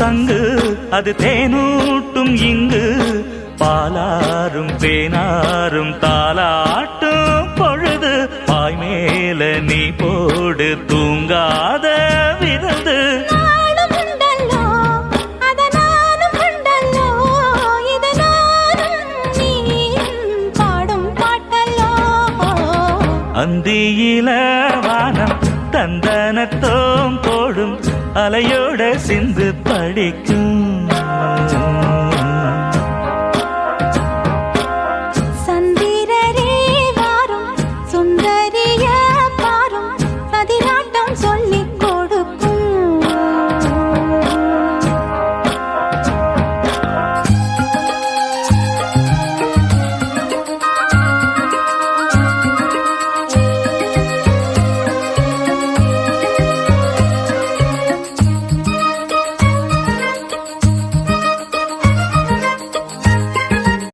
சங்கு அது தேனூட்டும் இங்கு பாலாரும் தேனாரும் தாலாட்டும் பொழுது பாய் மேல நீ போடு தூங்காத விருந்து அந்தியில வானம் தந்தனத்தோம் போடும் அலையோட சிந்து படிக்கும்